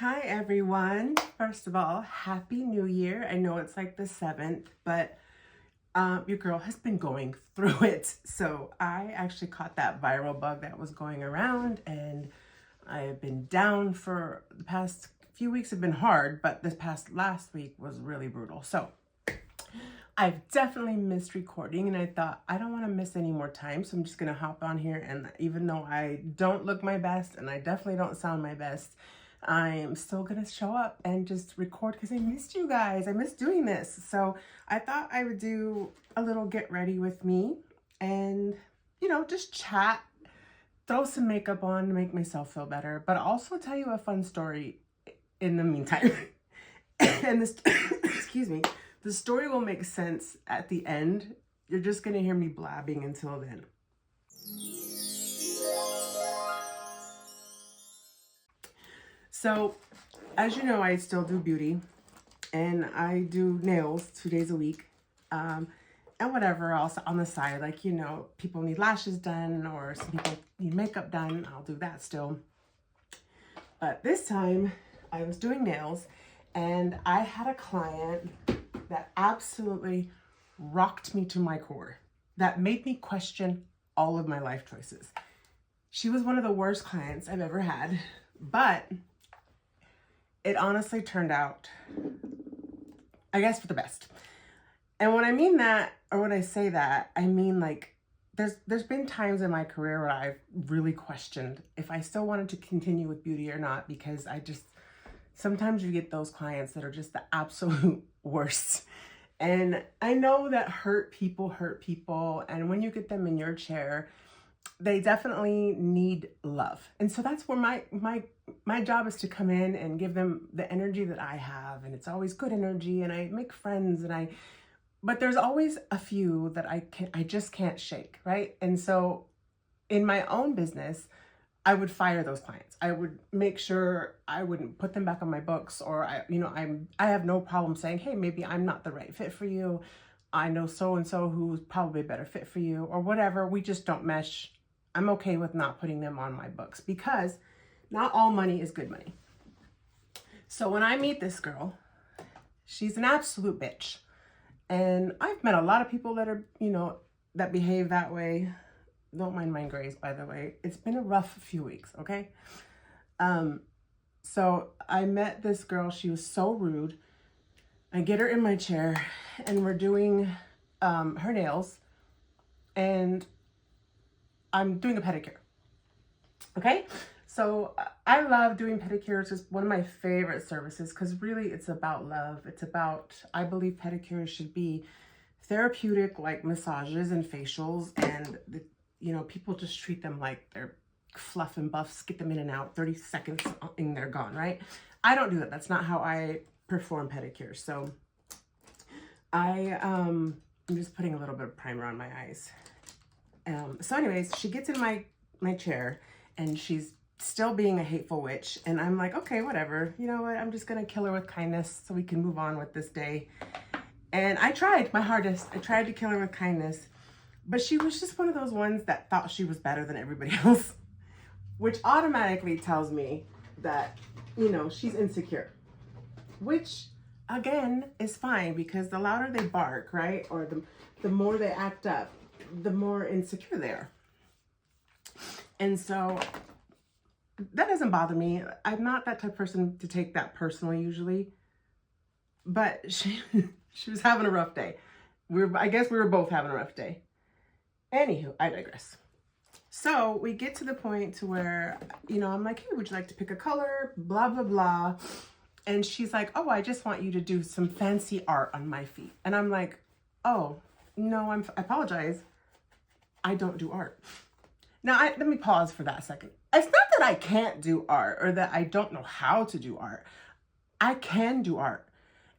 Hi everyone. First of all, Happy New Year. I know it's like the 7th, but your girl has been going through it. So I actually caught that viral bug that was going around, and I have been down for the past few weeks. Have been hard, but this past last week was really brutal. So I've definitely missed recording, and I thought I don't want to miss any more time. So I'm just going to hop on here, and even though I don't look my best and I definitely don't sound my best, I'm still gonna show up and just record because I missed you guys. I missed doing this. So I thought I would do a little get ready with me and, just chat, throw some makeup on to make myself feel better, but also tell you a fun story in the meantime. And this, excuse me, the story will make sense at the end. You're just gonna hear me blabbing until then. So, as you know, I still do beauty, and I do nails 2 days a week, and whatever else on the side. Like, people need lashes done, or some people need makeup done. I'll do that still. But this time, I was doing nails, and I had a client that absolutely rocked me to my core, that made me question all of my life choices. She was one of the worst clients I've ever had, but it honestly turned out, I guess, for the best. And when I mean that, or when I say that, I mean, like, there's been times in my career where I've really questioned if I still wanted to continue with beauty or not, because sometimes you get those clients that are just the absolute worst. And I know that hurt people, and when you get them in your chair, they definitely need love. And so that's where my job is to come in and give them the energy that I have. And it's always good energy, and I make friends, but there's always a few that I just can't shake, right? And so in my own business, I would fire those clients. I would make sure I wouldn't put them back on my books, or I have no problem saying, hey, maybe I'm not the right fit for you. I know so-and-so who's probably a better fit for you, or whatever. We just don't mesh. I'm okay with not putting them on my books, because not all money is good money. So when I meet this girl, she's an absolute bitch. And I've met a lot of people that are, that behave that way. Don't mind mine grays, by the way. It's been a rough few weeks, okay? So I met this girl. She was so rude. I get her in my chair, and we're doing her nails, and I'm doing a pedicure. Okay? So I love doing pedicures. It's one of my favorite services, because really it's about love. It's about, I believe pedicures should be therapeutic, like massages and facials, and people just treat them like they're fluff and buffs, get them in and out, 30 seconds and they're gone, right? I don't do that. That's not how I perform pedicures. So I'm just putting a little bit of primer on my eyes. So anyways, she gets in my chair, and she's still being a hateful witch. And I'm like, okay, whatever. You know what? I'm just going to kill her with kindness so we can move on with this day. And I tried my hardest. I tried to kill her with kindness. But she was just one of those ones that thought she was better than everybody else, which automatically tells me that, she's insecure. Which, again, is fine, because the louder they bark, right? Or the more they act up, the more insecure they are. And so that doesn't bother me. I'm not that type of person to take that personally usually. But she was having a rough day. I guess we were both having a rough day. Anywho, I digress. So we get to the point to where, I'm like, hey, would you like to pick a color? Blah, blah, blah. And she's like, oh, I just want you to do some fancy art on my feet. And I'm like, oh, no, I apologize. I don't do art. Now, let me pause for that a second. It's not that I can't do art or that I don't know how to do art. I can do art.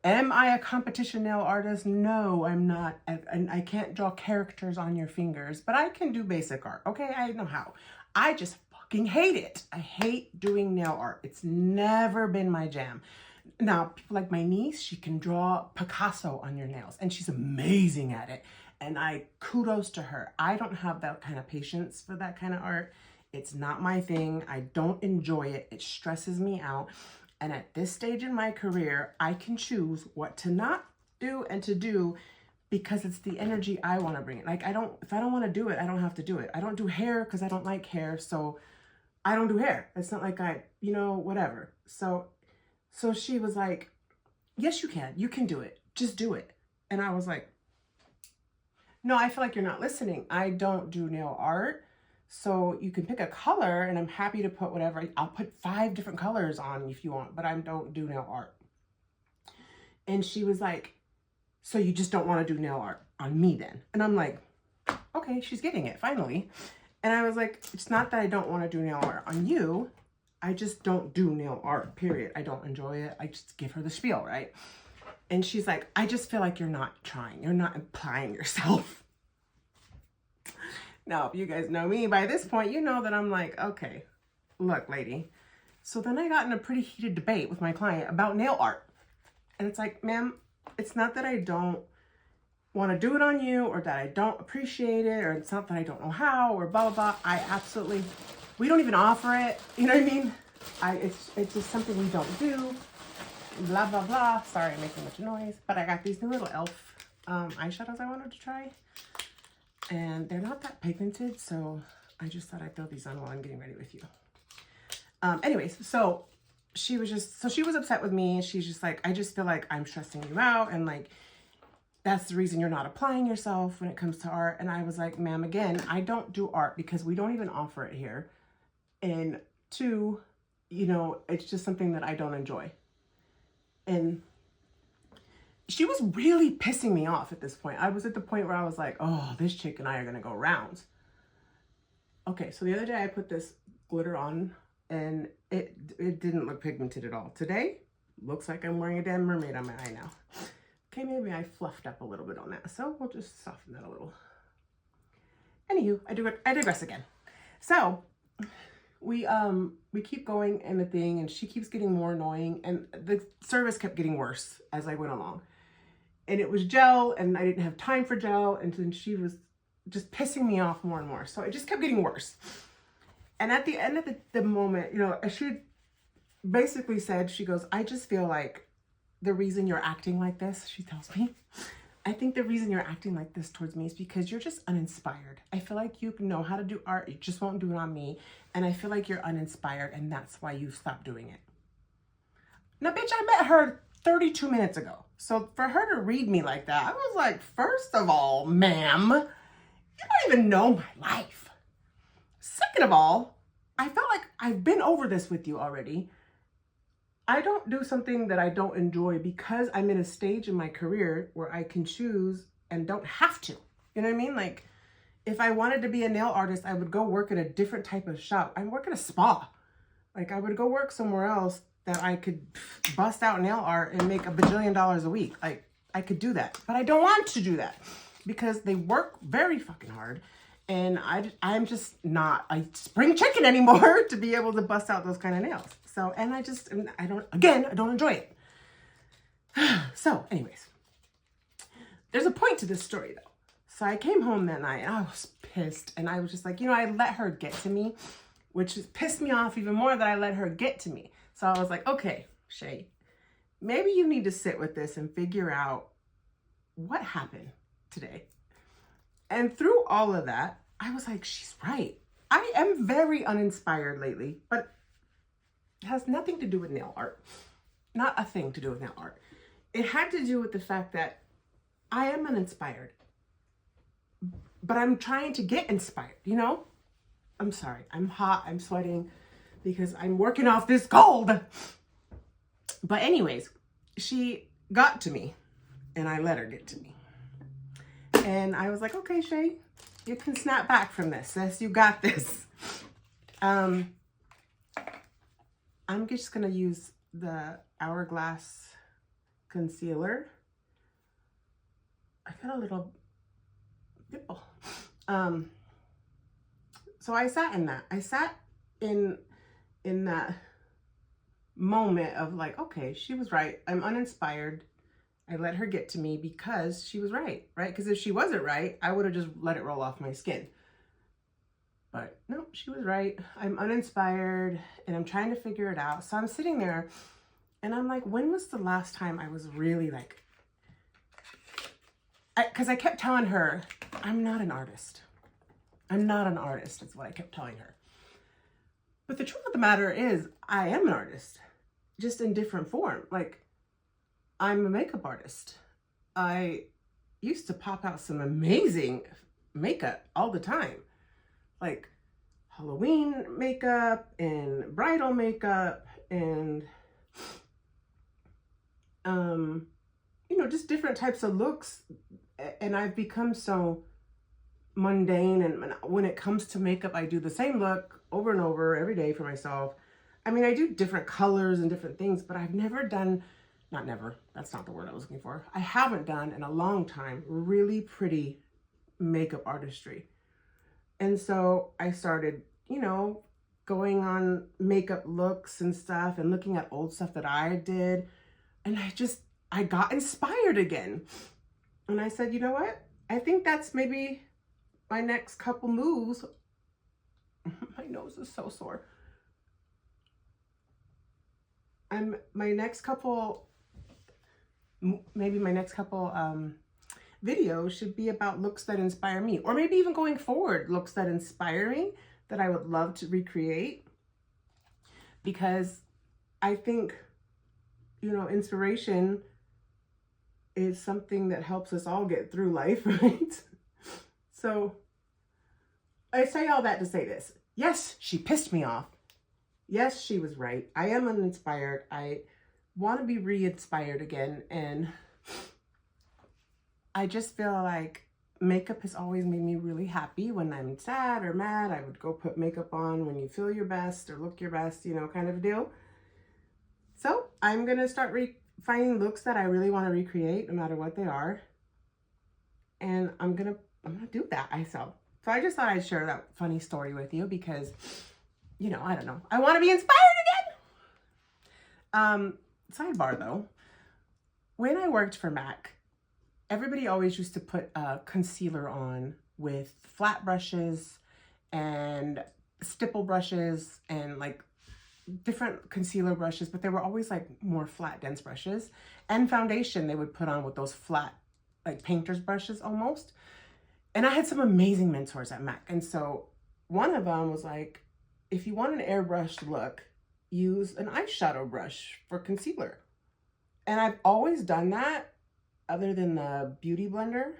Am I a competition nail artist? No, I'm not. And I can't draw characters on your fingers, but I can do basic art. Okay, I know how. I just fucking hate it. I hate doing nail art. It's never been my jam. Now, people like my niece, she can draw Picasso on your nails, and she's amazing at it. And kudos to her. I don't have that kind of patience for that kind of art. It's not my thing. I don't enjoy it. It stresses me out. And at this stage in my career, I can choose what to not do and to do because it's the energy I want to bring. Like, if I don't want to do it, I don't have to do it. I don't do hair because I don't like hair. So I don't do hair. It's not like whatever. So she was like, yes, you can. You can do it. Just do it. And I was like, no, I feel like you're not listening. I don't do nail art. So you can pick a color and I'm happy to put whatever. I'll put 5 different colors on if you want, but I don't do nail art. And she was like, so you just don't want to do nail art on me then? And I'm like, okay, she's getting it finally. And I was like, it's not that I don't want to do nail art on you. I just don't do nail art, period. I don't enjoy it. I just give her the spiel, right? And she's like, I just feel like you're not trying. You're not applying yourself. Now, if you guys know me by this point, you know that I'm like, okay, look, lady. So then I got in a pretty heated debate with my client about nail art. And it's like, ma'am, it's not that I don't want to do it on you or that I don't appreciate it, or it's not that I don't know how, or blah, blah, blah. We don't even offer it. You know what I mean? It's just something we don't do. Blah, blah, blah. Sorry, I'm making a bunch of noise. But I got these new little e.l.f. Eyeshadows I wanted to try. And they're not that pigmented, so I just thought I'd throw these on while I'm getting ready with you. Anyways, so she was upset with me. She's just like, I just feel like I'm stressing you out, and like, that's the reason you're not applying yourself when it comes to art. And I was like, ma'am, again, I don't do art because we don't even offer it here. And 2, it's just something that I don't enjoy. And she was really pissing me off at this point. I was at the point where I was like, oh, this chick and I are going to go rounds. Okay, so the other day I put this glitter on and it didn't look pigmented at all. Today, looks like I'm wearing a damn mermaid on my eye now. Okay, maybe I fluffed up a little bit on that. So we'll just soften that a little. Anywho, I digress again. So we keep going in the thing and she keeps getting more annoying and the service kept getting worse as I went along. And it was gel and I didn't have time for gel, and then she was just pissing me off more and more. So it just kept getting worse. And at the end of the moment, she basically said, she goes, I just feel like the reason you're acting like this, she tells me, I think the reason you're acting like this towards me is because you're just uninspired. I feel like you know how to do art, you just won't do it on me. And I feel like you're uninspired and that's why you stopped doing it. Now, bitch, I met her 32 minutes ago. So for her to read me like that, I was like, first of all, ma'am, you don't even know my life. Second of all, I felt like I've been over this with you already. I don't do something that I don't enjoy because I'm in a stage in my career where I can choose and don't have to. You know what I mean? Like, if I wanted to be a nail artist, I would go work at a different type of shop. I work at a spa. Like, I would go work somewhere else that I could bust out nail art and make $1 bajillion a week. Like, I could do that. But I don't want to do that because they work very fucking hard. And I'm just not a spring chicken anymore to be able to bust out those kind of nails. So, and I don't enjoy it. So anyways, there's a point to this story though. So I came home that night and I was pissed. And I was just like, I let her get to me, which pissed me off even more that I let her get to me. So I was like, okay, Shay, maybe you need to sit with this and figure out what happened today. And through all of that, I was like, she's right. I am very uninspired lately, but it has nothing to do with nail art. Not a thing to do with nail art. It had to do with the fact that I am uninspired, but I'm trying to get inspired, I'm sorry. I'm hot. I'm sweating because I'm working off this cold. But anyways, she got to me and I let her get to me. And I was like, okay, Shay, you can snap back from this. Sis, you got this. I'm just going to use the Hourglass concealer. I got a little pimple. So I sat in that. I sat in that moment of like, okay, she was right. I'm uninspired. I let her get to me because she was right? Because if she wasn't right, I would have just let it roll off my skin. But no, she was right. I'm uninspired and I'm trying to figure it out. So I'm sitting there And I'm like, when was the last time I was really like, because I kept telling her, I'm not an artist. I'm not an artist, is what I kept telling her. But the truth of the matter is, I am an artist, just in different form. Like, I'm a makeup artist. I used to pop out some amazing makeup all the time. Like Halloween makeup and bridal makeup and, you know, just different types of looks. And I've become so mundane, and when it comes to makeup, I do the same look over and over every day for myself. I mean, I do different colors and different things, but I've never done, not never, that's not the word I was looking for. I haven't done in a long time really pretty makeup artistry. And so I started, you know, going on makeup looks and stuff and looking at old stuff that I did. And I got inspired again. And I said, you know what? I think that's maybe my next couple moves. My nose is so sore. My next couple videos should be about looks that inspire me, or maybe even going forward, looks that inspire me that I would love to recreate, because I think, you know, inspiration is something that helps us all get through life, right? So I say all that to say this. Yes, she pissed me off. Yes, she was right. I am uninspired. I want to be re-inspired again. And I just feel like makeup has always made me really happy. When I'm sad or mad, I would go put makeup on when you feel your best or look your best, you know, kind of a deal. So I'm going to start finding looks that I really want to recreate, no matter what they are. And I'm gonna do that myself. So I just thought I'd share that funny story with you because, you know, I don't know. I want to be inspired again. Sidebar though, when I worked for M.A.C, everybody always used to put concealer on with flat brushes and stipple brushes and like different concealer brushes, but they were always like more flat, dense brushes. And foundation they would put on with those flat, like painter's brushes almost. And I had some amazing mentors at M.A.C. And so one of them was like, if you want an airbrush look, use an eyeshadow brush for concealer. And I've always done that other than the beauty blender.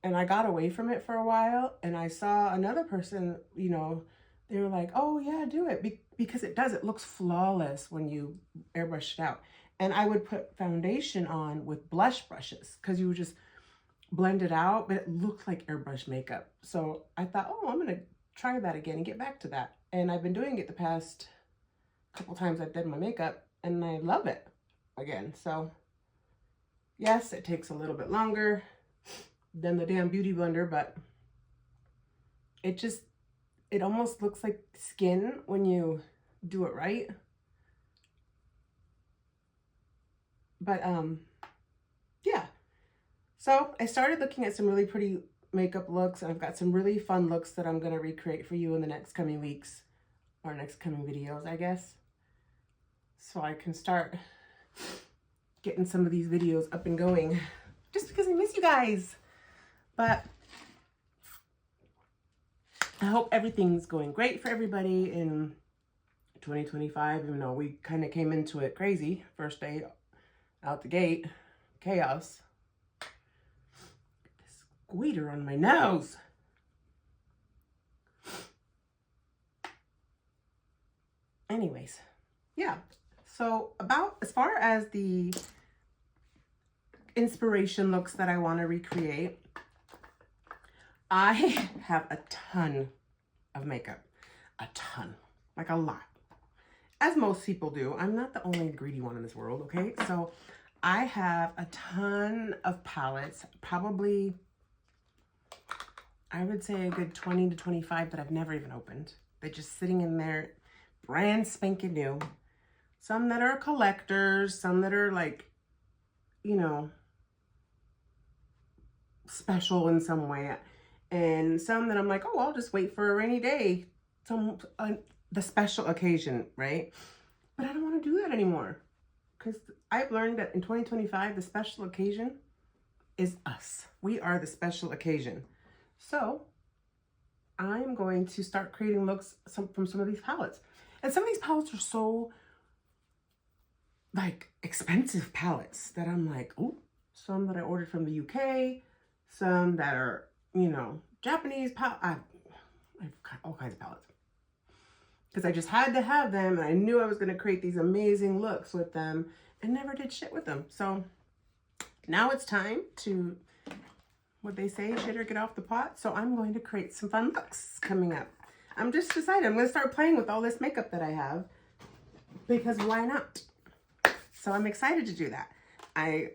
And I got away from it for a while. And I saw another person, you know, they were like, oh yeah, do it. Because it does, it looks flawless when you airbrush it out. And I would put foundation on with blush brushes because you would just blend it out, but it looked like airbrush makeup. So I thought, oh, I'm gonna try that again and get back to that. And I've been doing it the past couple times I've done my makeup, and I love it again. So yes, it takes a little bit longer than the damn beauty blender, but it almost looks like skin when you do it right. But yeah. So I started looking at some really pretty makeup looks, and I've got some really fun looks that I'm going to recreate for you in the next coming weeks, or next coming videos, I guess. So I can start getting some of these videos up and going, just because I miss you guys. But I hope everything's going great for everybody in 2025, even though we kind of came into it crazy. First day out the gate, chaos. This squeater on my nose. Anyways, yeah. So as far as the inspiration looks that I want to recreate, I have a ton of makeup. A ton. Like a lot. As most people do. I'm not the only greedy one in this world, okay? So I have a ton of palettes. Probably, I would say a good 20 to 25 that I've never even opened. They're just sitting in there, brand spanking new. Some that are collectors, some that are like, you know, special in some way. And some that I'm like, oh, I'll just wait for a rainy day. The special occasion, right? But I don't want to do that anymore. because I've learned that in 2025, the special occasion is us. We are the special occasion. So I'm going to start creating looks from some of these palettes. And some of these palettes are so like expensive palettes that I'm like, oh, some that I ordered from the UK, some that are, you know, Japanese palettes. I've got all kinds of palettes. Because I just had to have them, and I knew I was going to create these amazing looks with them and never did shit with them. So now it's time to, what they say, shit or get off the pot. So I'm going to create some fun looks coming up. I'm just decided I'm going to start playing with all this makeup that I have, because why not? So I'm excited to do that. I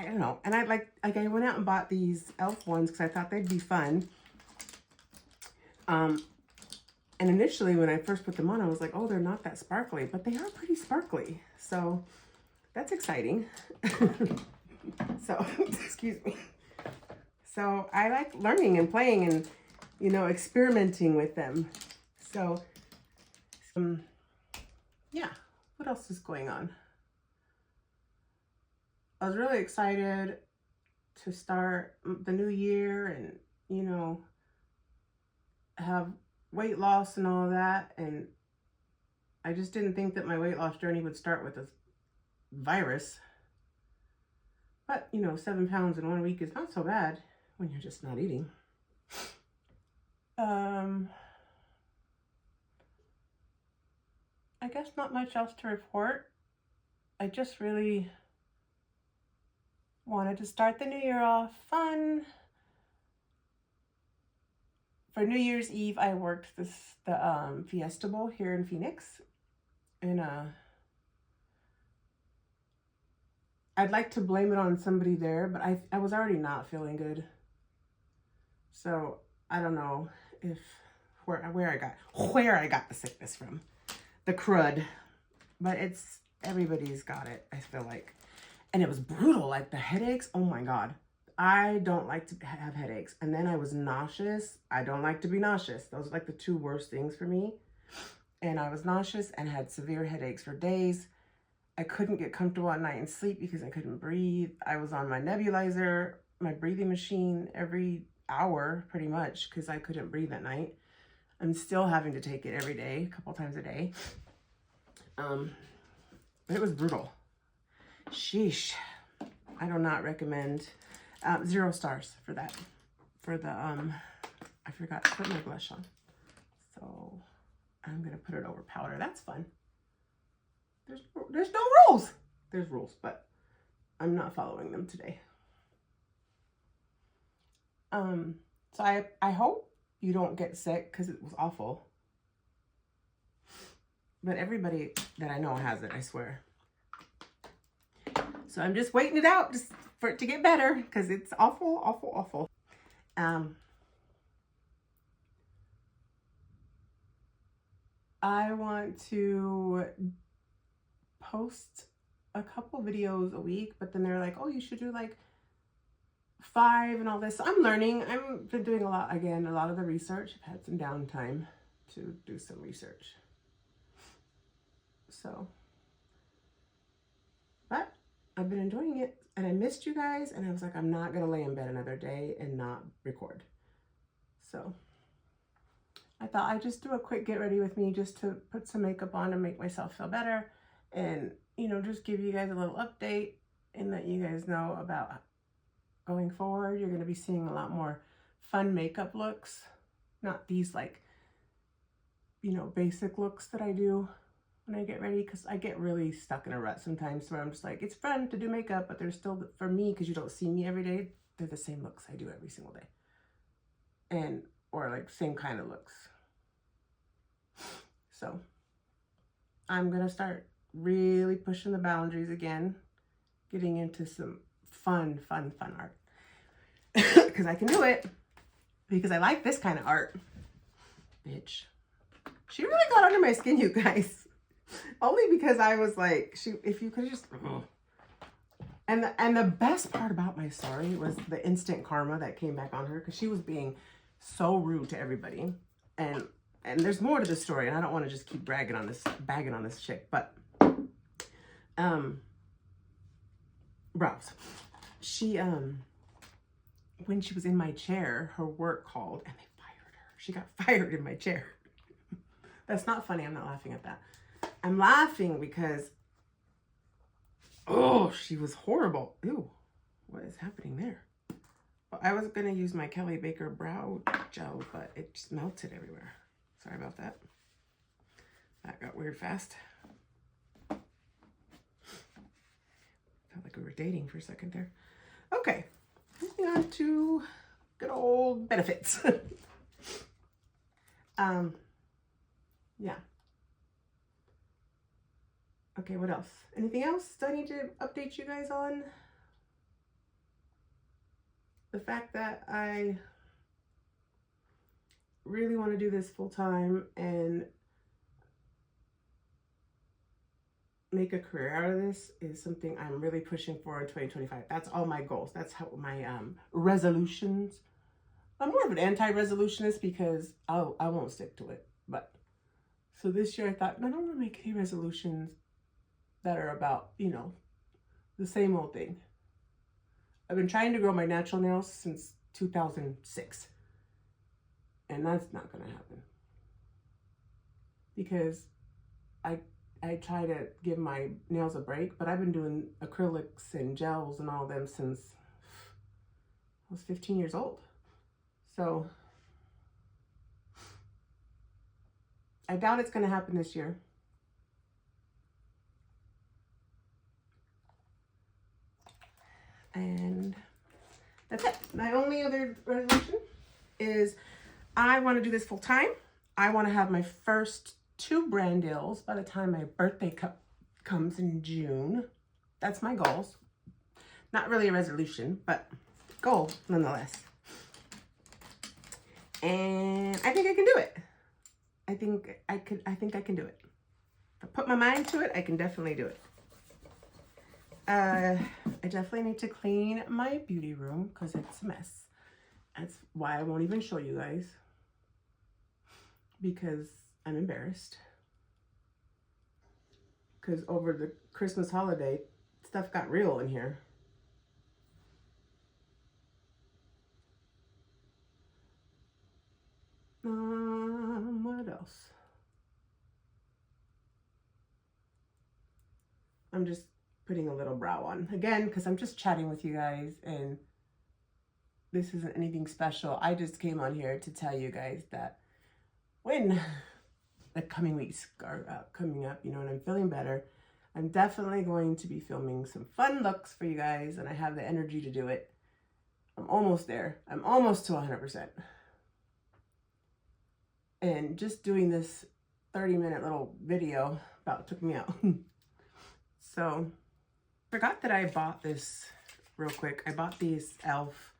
don't know. And I I went out and bought these e.l.f. ones because I thought they'd be fun. And initially when I first put them on, I was like, oh, they're not that sparkly, but they are pretty sparkly. So that's exciting. So, excuse me. So I like learning and playing and, you know, experimenting with them. So, yeah, what else is going on? I was really excited to start the new year and, you know, have weight loss and all that. And I just didn't think that my weight loss journey would start with a virus. But, you know, 7 pounds in 1 week is not so bad when you're just not eating. I guess not much else to report. I just really wanted to start the new year off fun. For New Year's Eve, I worked the Fiesta Bowl here in Phoenix. And I'd like to blame it on somebody there, but I was already not feeling good. So I don't know if where I got the sickness from. The crud. But it's, everybody's got it, I feel like. And it was brutal, like the headaches, oh my God. I don't like to have headaches. And then I was nauseous. I don't like to be nauseous. Those are like the 2 worst things for me. And I was nauseous and had severe headaches for days. I couldn't get comfortable at night and sleep because I couldn't breathe. I was on my nebulizer, my breathing machine every hour pretty much because I couldn't breathe at night. I'm still having to take it every day, a couple times a day. But it was brutal. Sheesh. I do not recommend. 0 stars for that. For the, I forgot to put my blush on. So I'm going to put it over powder. That's fun. There's no rules. There's rules, but I'm not following them today. So I hope you don't get sick because it was awful. But everybody that I know has it, I swear. So I'm just waiting it out just for it to get better because it's awful, awful, awful. I want to post a couple videos a week, but then they're like, oh, you should do like 5 and all this. So I'm learning. I've been doing a lot of the research. I've had some downtime to do some research. So, but I've been enjoying it and I missed you guys and I was like, I'm not going to lay in bed another day and not record. So I thought I'd just do a quick get ready with me just to put some makeup on and make myself feel better and, you know, just give you guys a little update and let you guys know about going forward. You're going to be seeing a lot more fun makeup looks, not these like, you know, basic looks that I do when I get ready, because I get really stuck in a rut sometimes where I'm just like, it's fun to do makeup, but they're still, for me, because you don't see me every day, they're the same looks I do every single day. And, or like same kind of looks. So I'm going to start really pushing the boundaries again, getting into some fun art. Because I can do it. Because I like this kind of art. Bitch. She really got under my skin, you guys. Only because I was like, if you could just, and the best part about my story was the instant karma that came back on her, because she was being so rude to everybody, and there's more to the story, and I don't want to just keep bagging on this chick, but brows. She, when she was in my chair, her work called and they fired her. She got fired in my chair. That's not funny. I'm not laughing at that. I'm laughing because, oh, she was horrible. Ew, what is happening there? Well, I was going to use my Kelly Baker brow gel, but it just melted everywhere. Sorry about that. That got weird fast. Felt like we were dating for a second there. Okay, moving on to good old benefits. Yeah. Okay, what else? Anything else do I need to update you guys on? The fact that I really want to do this full time and make a career out of this is something I'm really pushing for in 2025. That's all my goals. That's how my resolutions. I'm more of an anti-resolutionist because I won't stick to it. But so this year I thought, I don't want to make any resolutions that are about, you know, the same old thing. I've been trying to grow my natural nails since 2006. And that's not going to happen. Because I try to give my nails a break, but I've been doing acrylics and gels and all them since I was 15 years old. So I doubt it's going to happen this year. And that's it. My only other resolution is I want to do this full time. I want to have my first 2 brand deals by the time my birthday comes in June. That's my goals. Not really a resolution, but goal nonetheless. And I think I can do it. I think I can do it. If I put my mind to it, I can definitely do it. I definitely need to clean my beauty room because it's a mess. That's why I won't even show you guys, because I'm embarrassed. Because over the Christmas holiday, stuff got real in here. What else? I'm just putting a little brow on again because I'm just chatting with you guys and this isn't anything special. I just came on here to tell you guys that when the coming weeks are coming up, you know, and I'm feeling better, I'm definitely going to be filming some fun looks for you guys, and I have the energy to do it. I'm almost there. I'm almost to 100%. And just doing this 30-minute little video about took me out. So, forgot that I bought this real quick. I bought these e.l.f.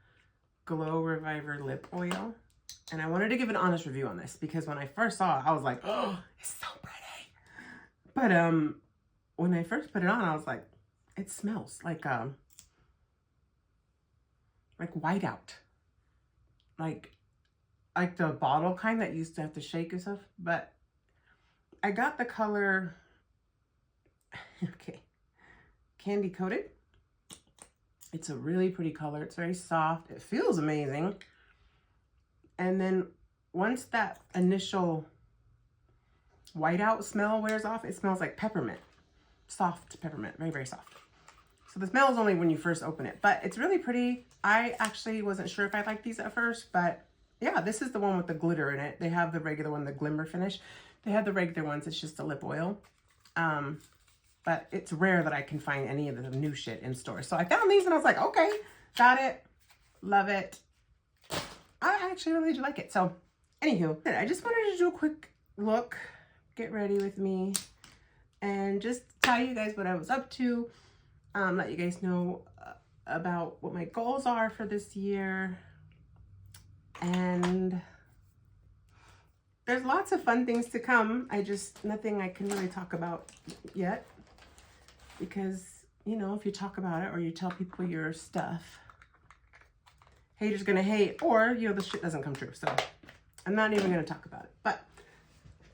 Glow Reviver Lip Oil. And I wanted to give an honest review on this because when I first saw it, I was like, oh, it's so pretty. But when I first put it on, I was like, it smells like whiteout. Like the bottle kind that used to have to shake and stuff. But I got the color, okay, candy coated. It's a really pretty color. It's very soft. It feels amazing. And then once that initial whiteout smell wears off, it smells like peppermint. Soft peppermint. Very, very soft. So the smell is only when you first open it. But it's really pretty. I actually wasn't sure if I liked these at first. But yeah, this is the one with the glitter in it. They have the regular one, the Glimmer finish. They have the regular ones. It's just a lip oil. But it's rare that I can find any of the new shit in stores. So I found these and I was like, okay, got it. Love it. I actually really do like it. So, anywho, I just wanted to do a quick look, get ready with me, and just tell you guys what I was up to, let you guys know about what my goals are for this year, and there's lots of fun things to come. Nothing I can really talk about yet, because, you know, if you talk about it or you tell people your stuff, haters gonna hate, or, you know, the shit doesn't come true. So I'm not even gonna talk about it. But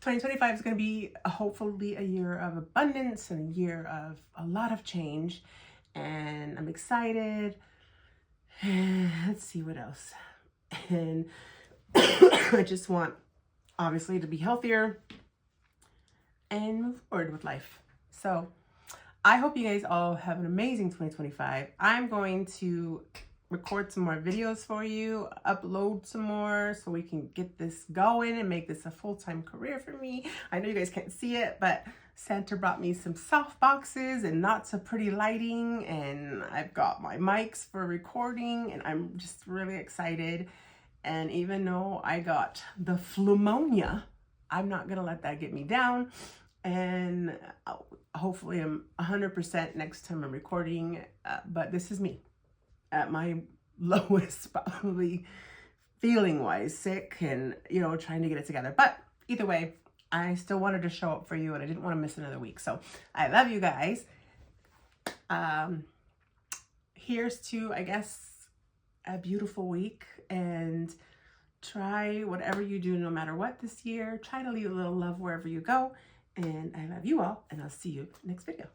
2025 is going to be hopefully a year of abundance and a year of a lot of change. And I'm excited. Let's see what else. And I just want, obviously, to be healthier and move forward with life. So I hope you guys all have an amazing 2025. I'm going to record some more videos for you, upload some more so we can get this going and make this a full-time career for me. I know you guys can't see it, but Santa brought me some soft boxes and lots of pretty lighting, and I've got my mics for recording, and I'm just really excited. And even though I got the pneumonia, I'm not gonna let that get me down. And hopefully I'm 100% next time I'm recording, but this is me at my lowest, probably feeling wise, sick and, you know, trying to get it together. But either way, I still wanted to show up for you, and I didn't want to miss another week. So I love you guys. Here's to, I guess, a beautiful week, and try whatever you do, no matter what this year. Try to leave a little love wherever you go. And I love you all, and I'll see you next video.